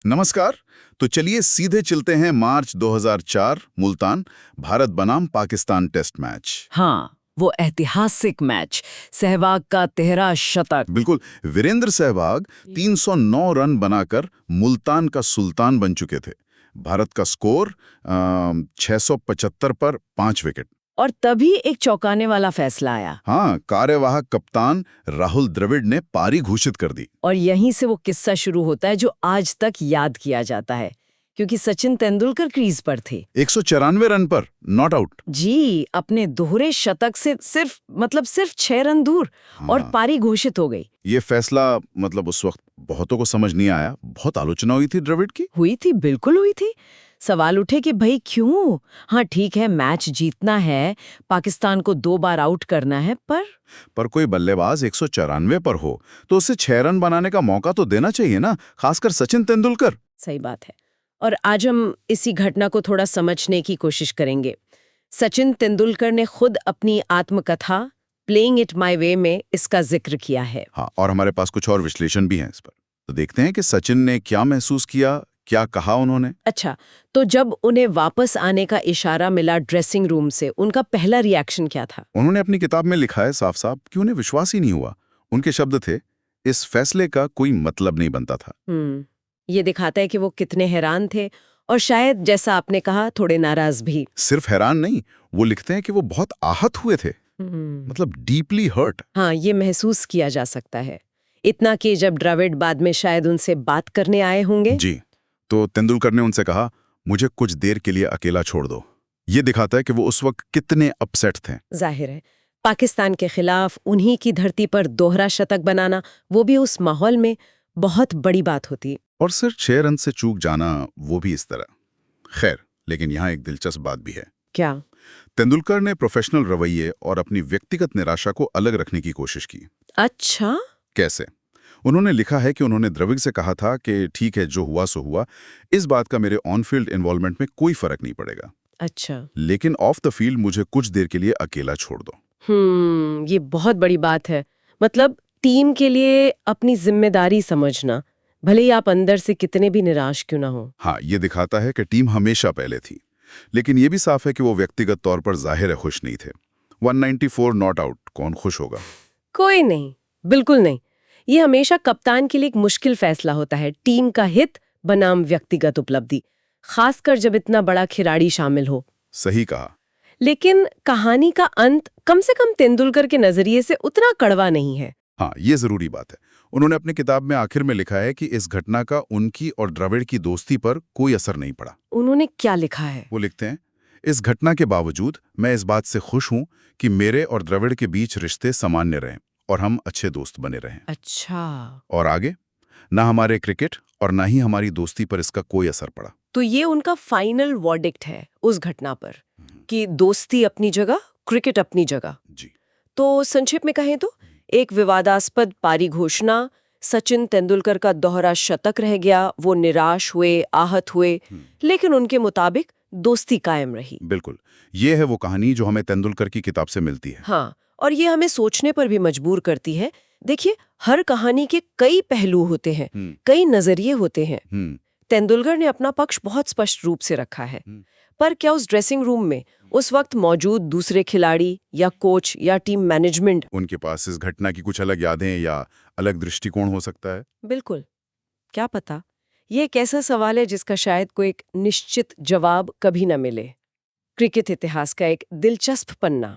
नमस्कार। तो चलिए सीधे चलते हैं मार्च 2004 मुल्तान, भारत बनाम पाकिस्तान टेस्ट मैच। हाँ, वो ऐतिहासिक मैच, सहवाग का 13 शतक। बिल्कुल, वीरेंद्र सहवाग 309 रन बनाकर मुल्तान का सुल्तान बन चुके थे। भारत का स्कोर 675 पर 5 विकेट। और तभी एक चौंकाने वाला फैसला आया। हाँ, कार्यवाहक कप्तान राहुल द्रविड़ ने पारी घोषित कर दी। और यहीं से वो किस्सा शुरू होता है जो आज तक याद किया जाता है, क्योंकि सचिन तेंदुलकर क्रीज पर थे। 194 रन पर नॉट आउट। जी, अपने दोहरे शतक से सिर्फ 6 रन दूर। और हाँ। पारी घोषित हो गई। ये फैसला उस वक्त बहुतों को समझ नहीं आया। बहुत आलोचना हुई थी द्रविड़ की। हुई थी, बिल्कुल हुई थी। सवाल उठे कि भाई क्यों? हाँ ठीक है, मैच जीतना है, पाकिस्तान को 2 बार आउट करना है, पर कोई बल्लेबाज 194 पर हो तो उसे 6 रन बनाने का मौका तो देना चाहिए ना, खासकर सचिन तेंदुलकर। सही बात है। और आज हम इसी घटना को थोड़ा समझने की कोशिश करेंगे। सचिन तेंदुलकर ने खुद अपनी आत्मकथा प्लेइंग इट माय वे में इसका जिक्र किया है। हाँ, और हमारे पास कुछ और विश्लेषण भी हैं इस पर। तो देखते हैं कि सचिन ने क्या महसूस किया, क्या कहा उन्होंने। अच्छा, तो जब उन्हें वापस आने का इशारा मिला ड्रेसिंग रूम से, उनका पहला रिएक्शन क्या था? उन्होंने अपनी किताब में लिखा है साफ साफ कि उन्हें विश्वास ही नहीं हुआ। उनके शब्द थे, इस फैसले का कोई मतलब नहीं बनता था। ये दिखाता है कि वो कितने हैरान थे और शायद जैसा आपने कहा थोड़े नाराज भी। सिर्फ हैरान नहीं, वो लिखते हैं कि वो बहुत आहत हुए थे। Deeply hurt. हाँ, ये महसूस किया जा सकता है। इतना कि जब द्रविड़ बाद में शायद उनसे बात करने आए होंगे। जी, तो तेंदुलकर ने उनसे कहा, मुझे कुछ देर के लिए अकेला छोड़ दो। ये दिखाता है कि वो उस वक्त कितने अपसेट थे। जाहिर है, पाकिस्तान के खिलाफ उन्हीं की धरती पर दोहरा शतक बनाना, वो भी उस माहौल में, बहुत बड़ी बात होती। और सिर्फ 6 रन से चूक जाना, वो भी इस तरह। खैर, लेकिन यहाँ एक दिलचस्प बात भी है। क्या? तेंदुलकर ने प्रोफेशनल रवैये और अपनी व्यक्तिगत निराशा को अलग रखने की कोशिश की। अच्छा। कैसे? उन्होंने लिखा है कि उन्होंने द्रविड़ से कहा था कि ठीक है, जो हुआ सो हुआ, इस बात का मेरे ऑन फील्ड इन्वॉल्वमेंट में कोई फर्क नहीं पड़ेगा, अच्छा। लेकिन ऑफ द फील्ड मुझे कुछ देर के लिए अकेला छोड़ दो। ये बहुत बड़ी बात है। मतलब टीम के लिए अपनी जिम्मेदारी समझना, भले ही आप अंदर से कितने भी निराश क्यों ना हो। हाँ, ये दिखाता है कि टीम हमेशा पहले थी, लेकिन ये भी साफ है कि वो व्यक्तिगत तौर पर जाहिर है खुश नहीं थे। 194 नॉट आउट, कौन खुश होगा? कोई नहीं, बिल्कुल नहीं। ये हमेशा कप्तान के लिए एक मुश्किल फैसला होता है, टीम का हित बनाम व्यक्तिगत उपलब्धि, खासकर जब इतना बड़ा खिलाड़ी शामिल हो। सही कहा। लेकिन कहानी का अंत कम से कम तेंदुलकर के नजरिए से उतना कड़वा नहीं है। हाँ, ये जरूरी बात है। उन्होंने अपनी किताब में आखिर में लिखा है कि इस घटना का उनकी और द्रविड़ की दोस्ती पर कोई असर नहीं पड़ा। उन्होंने क्या लिखा है? वो लिखते हैं, इस घटना के बावजूद मैं इस बात से खुश हूं कि मेरे और द्रविड़ के बीच रिश्ते सामान्य रहें और हम अच्छे दोस्त बने रहें। अच्छा। और आगे, ना हमारे क्रिकेट और ना ही हमारी दोस्ती पर इसका कोई असर पड़ा। तो ये उनका फाइनल वर्डिक्ट है उस घटना पर, कि दोस्ती अपनी जगह, क्रिकेट अपनी जगह। जी। तो संक्षेप में कहें तो एक विवादास्पद पारी घोषणा, सचिन तेंदुलकर का दोहरा शतक रह गया, वो निराश हुए, आहत हुए, लेकिन उनके मुताबिक दोस्ती कायम रही। बिल्कुल, ये है वो कहानी जो हमें तेंदुलकर की किताब से मिलती है। हाँ, और ये हमें सोचने पर भी मजबूर करती है। देखिए, हर कहानी के कई पहलू होते हैं, कई नजरिए होते हैं। तेंदुलकर ने अपना पक्ष बहुत स्पष्ट रूप से रखा है, पर क्या उस ड्रेसिंग रूम में उस वक्त मौजूद दूसरे खिलाड़ी या कोच या टीम मैनेजमेंट, उनके पास इस घटना की कुछ अलग यादें या अलग दृष्टिकोण हो सकता है? बिल्कुल, क्या पता। ये एक ऐसा सवाल है जिसका शायद कोई एक निश्चित जवाब कभी न मिले। क्रिकेट इतिहास का एक दिलचस्प पन्ना।